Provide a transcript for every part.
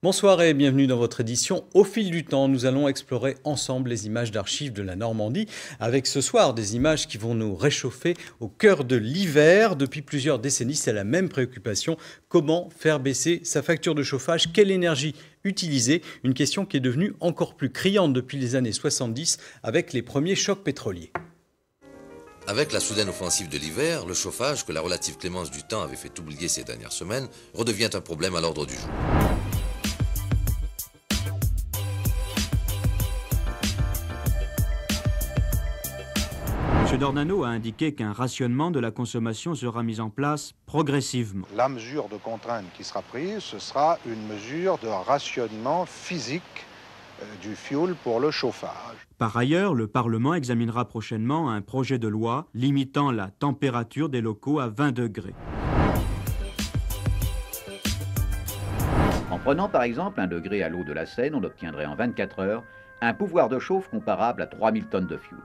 Bonsoir et bienvenue dans votre édition Au fil du temps. Nous allons explorer ensemble les images d'archives de la Normandie avec ce soir des images qui vont nous réchauffer au cœur de l'hiver. Depuis plusieurs décennies, c'est la même préoccupation. Comment faire baisser sa facture de chauffage? Quelle énergie utiliser? Une question qui est devenue encore plus criante depuis les années 70 avec les premiers chocs pétroliers. Avec la soudaine offensive de l'hiver, le chauffage, que la relative clémence du temps avait fait oublier ces dernières semaines, redevient un problème à l'ordre du jour. M. Dornano a indiqué qu'un rationnement de la consommation sera mis en place progressivement. La mesure de contrainte qui sera prise, ce sera une mesure de rationnement physique du fioul pour le chauffage. Par ailleurs, le Parlement examinera prochainement un projet de loi limitant la température des locaux à 20 degrés. En prenant par exemple 1 degré à l'eau de la Seine, on obtiendrait en 24 heures un pouvoir de chauffe comparable à 3000 tonnes de fioul.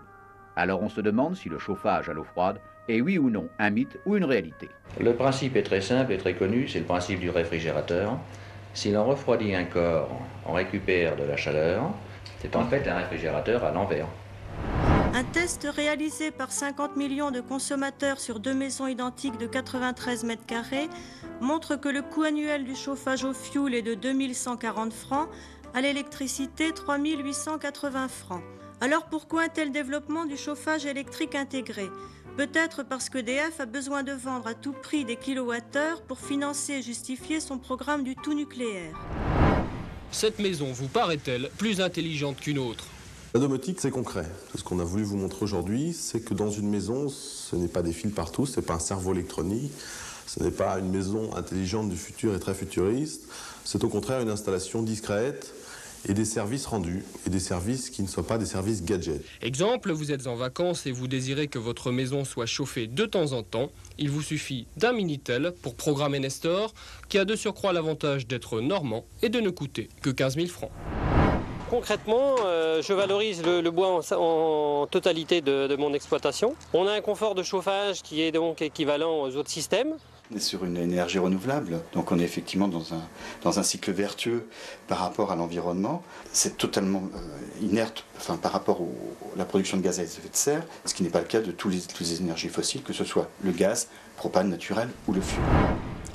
Alors on se demande si le chauffage à l'eau froide est oui ou non un mythe ou une réalité. Le principe est très simple et très connu, c'est le principe du réfrigérateur. Si l'on refroidit un corps, on récupère de la chaleur. C'est en fait un réfrigérateur à l'envers. Un test réalisé par 50 millions de consommateurs sur 2 maisons identiques de 93 mètres carrés montre que le coût annuel du chauffage au fioul est de 2140 francs, à l'électricité 3880 francs. Alors pourquoi un tel développement du chauffage électrique intégré? Peut-être parce qu'EDF a besoin de vendre à tout prix des kilowattheures pour financer et justifier son programme du tout nucléaire. Cette maison vous paraît-elle plus intelligente qu'une autre? La domotique, c'est concret. Ce qu'on a voulu vous montrer aujourd'hui, c'est que dans une maison, ce n'est pas des fils partout, ce n'est pas un cerveau électronique, ce n'est pas une maison intelligente du futur et très futuriste. C'est au contraire une installation discrète et des services rendus, et des services qui ne soient pas des services gadgets. Exemple, vous êtes en vacances et vous désirez que votre maison soit chauffée de temps en temps. Il vous suffit d'un Minitel pour programmer Nestor, qui a de surcroît l'avantage d'être normand et de ne coûter que 15 000 francs. Concrètement, je valorise le bois en totalité de mon exploitation. On a un confort de chauffage qui est donc équivalent aux autres systèmes. On est sur une énergie renouvelable, donc on est effectivement dans un cycle vertueux par rapport à l'environnement. C'est totalement inerte par rapport à la production de gaz à effet de serre, ce qui n'est pas le cas de toutes les énergies fossiles, que ce soit le gaz, propane naturel ou le fioul.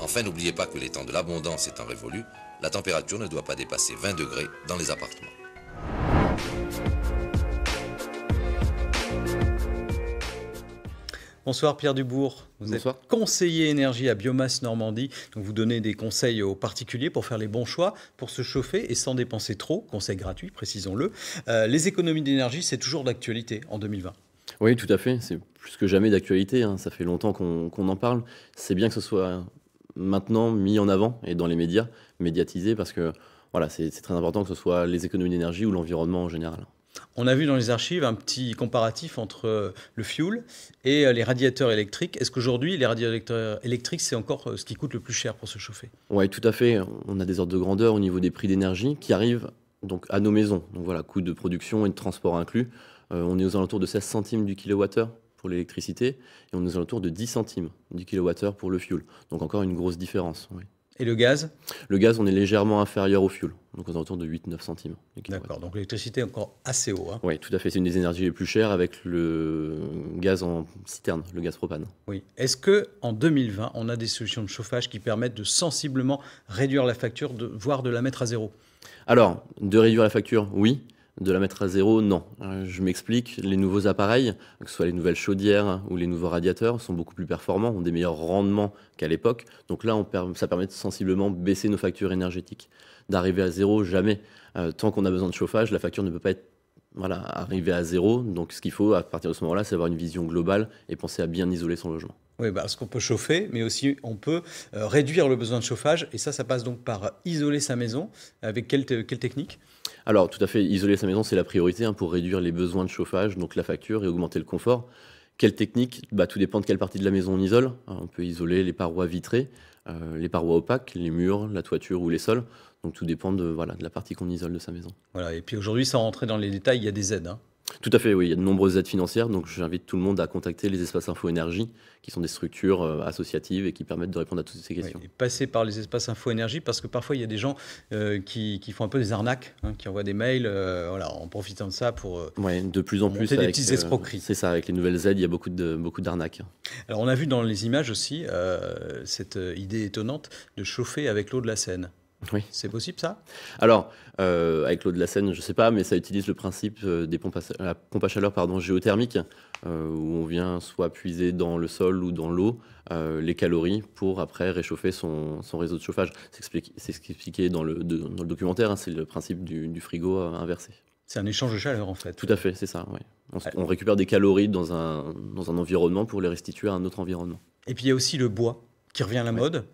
Enfin, n'oubliez pas que les temps de l'abondance étant révolus, la température ne doit pas dépasser 20 degrés dans les appartements. Bonsoir Pierre Dubourg, vous êtes conseiller énergie à Biomasse Normandie, donc vous donnez des conseils aux particuliers pour faire les bons choix, pour se chauffer et sans dépenser trop, conseil gratuit, précisons-le. Les économies d'énergie, c'est toujours d'actualité en 2020. Oui, tout à fait, c'est plus que jamais d'actualité, hein. Ça fait longtemps qu'on en parle. C'est bien que ce soit maintenant mis en avant et dans les médias, médiatisé, parce que voilà, c'est très important que ce soit les économies d'énergie ou l'environnement en général. On a vu dans les archives un petit comparatif entre le fioul et les radiateurs électriques. Est-ce qu'aujourd'hui, les radiateurs électriques, c'est encore ce qui coûte le plus cher pour se chauffer? Oui, tout à fait. On a des ordres de grandeur au niveau des prix d'énergie qui arrivent donc à nos maisons. Donc voilà, coût de production et de transport inclus. On est aux alentours de 16 centimes du kilowattheure pour l'électricité et on est aux alentours de 10 centimes du kilowattheure pour le fioul. Donc encore une grosse différence. Oui. Et le gaz? Le gaz, on est légèrement inférieur au fioul, donc aux alentours de 8-9 centimes. D'accord, donc l'électricité est encore assez haut. Hein. Oui, tout à fait. C'est une des énergies les plus chères avec le gaz en citerne, le gaz propane. Oui. Est-ce qu'en 2020, on a des solutions de chauffage qui permettent de sensiblement réduire la facture, voire de la mettre à zéro? Alors, de réduire la facture, oui. De la mettre à zéro, non. Je m'explique, les nouveaux appareils, que ce soit les nouvelles chaudières ou les nouveaux radiateurs, sont beaucoup plus performants, ont des meilleurs rendements qu'à l'époque. Donc là, ça permet de sensiblement baisser nos factures énergétiques. D'arriver à zéro, jamais. Tant qu'on a besoin de chauffage, la facture ne peut pas être arrivée à zéro. Donc ce qu'il faut, à partir de ce moment-là, c'est avoir une vision globale et penser à bien isoler son logement. Oui, parce qu'on peut chauffer, mais aussi on peut réduire le besoin de chauffage. Et ça passe donc par isoler sa maison. Avec quelle technique? Alors, tout à fait, isoler sa maison, c'est la priorité pour réduire les besoins de chauffage, donc la facture, et augmenter le confort. Quelle technique? Tout dépend de quelle partie de la maison on isole. On peut isoler les parois vitrées, les parois opaques, les murs, la toiture ou les sols. Donc tout dépend de la partie qu'on isole de sa maison. Voilà, et puis aujourd'hui, sans rentrer dans les détails, il y a des aides. Tout à fait, oui. Il y a de nombreuses aides financières, donc j'invite tout le monde à contacter les espaces Info Énergie, qui sont des structures associatives et qui permettent de répondre à toutes ces questions. Ouais, et passer par les espaces Info Énergie, parce que parfois il y a des gens qui font un peu des arnaques, hein, qui envoient des mails voilà, en profitant de ça pour ouais, de plus en plus des petites escroqueries. C'est ça, avec les nouvelles aides, il y a beaucoup d'arnaques. Alors on a vu dans les images aussi cette idée étonnante de chauffer avec l'eau de la Seine. Oui. C'est possible ça? Alors, avec l'eau de la Seine, je ne sais pas, mais ça utilise le principe des la pompe à chaleur géothermique, où on vient soit puiser dans le sol ou dans l'eau les calories pour après réchauffer son réseau de chauffage. C'est expliqué dans le documentaire, hein, c'est le principe du frigo inversé. C'est un échange de chaleur en fait. Tout à fait, c'est ça. Ouais. On récupère des calories dans un environnement pour les restituer à un autre environnement. Et puis il y a aussi le bois qui revient à la mode.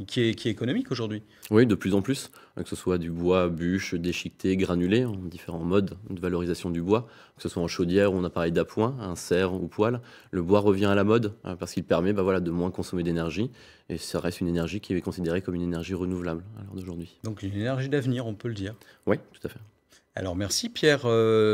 Qui est économique aujourd'hui. Oui, de plus en plus, que ce soit du bois, bûche, déchiqueté, granulé, en différents modes de valorisation du bois, que ce soit en chaudière ou en appareil d'appoint, un serre ou poêle, le bois revient à la mode parce qu'il permet de moins consommer d'énergie, et ça reste une énergie qui est considérée comme une énergie renouvelable à l'heure d'aujourd'hui. Donc une énergie d'avenir, on peut le dire. Oui, tout à fait. Alors merci Pierre.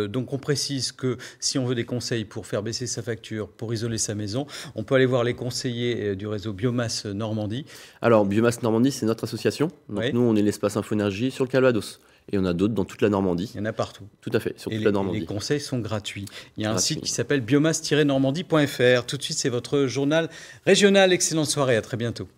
Donc on précise que si on veut des conseils pour faire baisser sa facture, pour isoler sa maison, on peut aller voir les conseillers du réseau Biomasse Normandie. Alors Biomasse Normandie, c'est notre association. Donc oui. Nous, on est l'espace Info Énergie sur le Calvados. Et on a d'autres dans toute la Normandie. Il y en a partout. Tout à fait, sur toute la Normandie. Les conseils sont gratuits. Il y a un site qui s'appelle biomasse-normandie.fr. Tout de suite, c'est votre journal régional. Excellente soirée, à très bientôt.